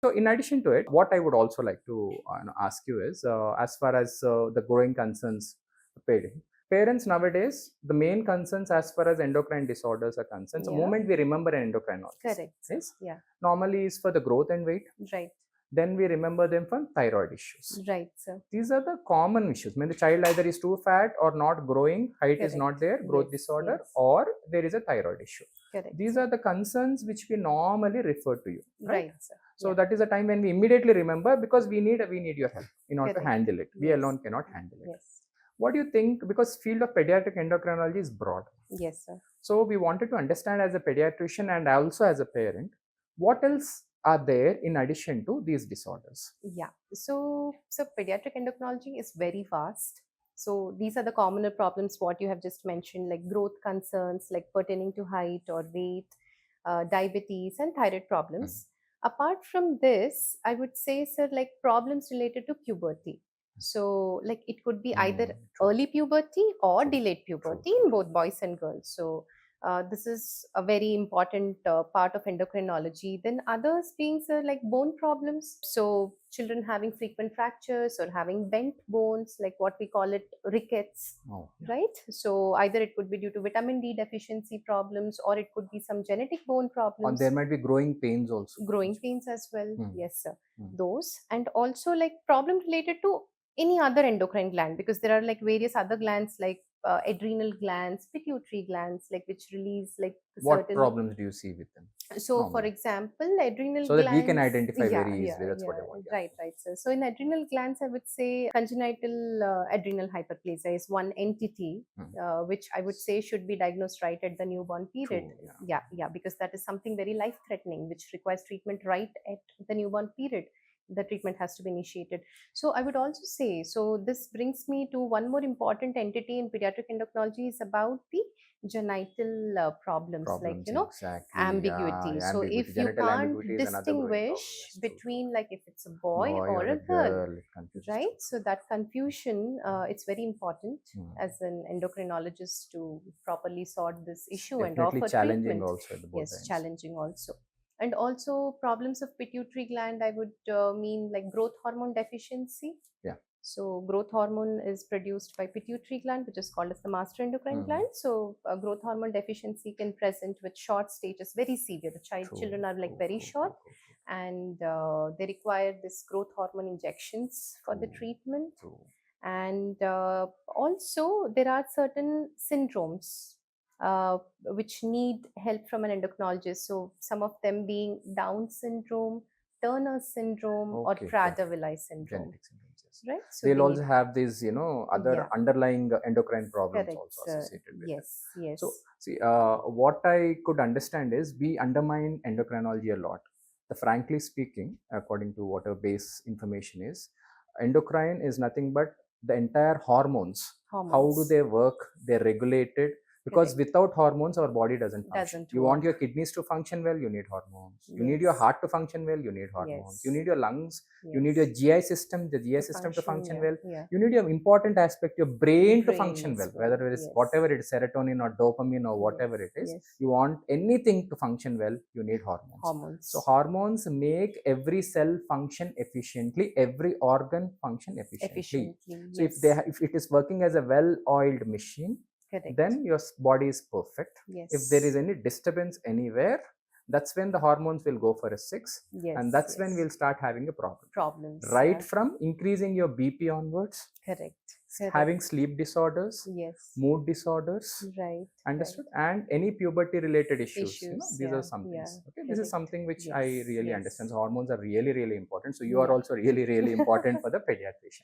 So in addition to it, what I would also like to ask you is, as far as the growing concerns, parent- parents nowadays, the main concerns as far as endocrine disorders are concerned, the Yeah. moment we remember an endocrinologist, Correct. yes, Yeah. normally is for the growth and weight. Right. Then we remember them for thyroid issues. Right, sir. These are the common issues. When the child either is too fat or not growing, height is Correct. not there, growth Yes, disorder, yes. or there is a thyroid issue. Correct. These sir. are the concerns which we normally refer to you, right? Right, sir. So Yeah. that is a time when we immediately remember, because we need your help in order to Correct. handle it. We Yes. alone cannot handle it. Yes. What do you think? Because field of pediatric endocrinology is broad. Yes, sir. So we wanted to understand, as a pediatrician and also as a parent, what else are there in addition to these disorders? Yeah. So pediatric endocrinology is very vast. So these are the commoner problems what you have just mentioned, like growth concerns, like pertaining to height or weight, diabetes, and thyroid problems. Apart from this, I would say, sir, like problems related to puberty. So like it could be either True. early puberty or True. delayed puberty True. in both boys and girls. So this is a very important part of endocrinology. Then others being like bone problems. So children having frequent fractures or having bent bones, like what we call it rickets, Oh, yeah. right? So either it could be due to vitamin D deficiency problems, or it could be some genetic bone And problems. there might be growing pains also. Growing pains as well. Hmm. Yes, sir. Hmm. Those, and also like problem related to any other endocrine gland, because there are like various other glands like adrenal glands, pituitary glands, like which release like What certain problems do you see with them? so for normally? example, adrenal So glands, that we can identify yeah, very easily. yeah, That's what I yeah, want. right, right, sir. So in adrenal glands, I would say congenital adrenal hyperplasia is one entity which I would say should be diagnosed right at the newborn period. True, Yeah, because that is something very life threatening which requires treatment right at the newborn period. The treatment has to be initiated. So I would also say, so this brings me to one more important entity in pediatric endocrinology is about the genital problems, like exactly. ambiguity. So if you Genital can't ambiguity is another growing problem. distinguish Yes, true. between like if it's a boy or a a girl, it confuses. right? So that confusion, it's very important Hmm. as an endocrinologist to properly sort this issue and Definitely offer challenging treatment. also at the both Yes, ends. challenging also. And also problems of pituitary gland, I would mean like growth hormone deficiency. Yeah. So growth hormone is produced by pituitary gland, which is called as the master endocrine gland. So growth hormone deficiency can present with short stages, very severe. The children are like very short, and they require this growth hormone injections for the treatment. And also there are certain syndromes which need help from an endocrinologist. So some of them being Down syndrome, Turner syndrome, or Prader-Willi syndrome. Genetic syndromes, yes. Right? So They'll they also need, have these, other Yeah. underlying endocrine problems correct, also sir. associated with it. Yes, yes. So, see, what I could understand is we undermine endocrinology a lot. Frankly speaking, according to what our base information is, endocrine is nothing but the entire hormones. How do Hormones. they work? They're regulated. Because Correct. without hormones, our body doesn't function. Doesn't You want work. your kidneys to function well, you need hormones. You need your Yes. heart to function well, you need hormones. Yes. You need your lungs, you need Yes. your GI system, the GI system to function yeah, well. yeah. You need your important aspect, your brain to Brain function as well, well, whether it is yes. whatever it is, serotonin or dopamine or whatever it is. Yes. You want anything to function well, you need hormones. Hormones. So hormones make every cell function efficiently, every organ function efficiently. So yes. if it is working as a well-oiled machine, Correct. then your body is perfect. Yes. If there is any disturbance anywhere, that's when the hormones will go for a 6. Yes, And that's when we'll start having a problem. Problems. Right from increasing your BP onwards, Correct. having sleep disorders, Yes. mood disorders, Right. understood, and any puberty related issues. These yeah, are some things. yeah, Okay, this is something which Yes, I really yes. understand. So hormones are really, really important. So you are Yeah. also really, really important for the pediatrician.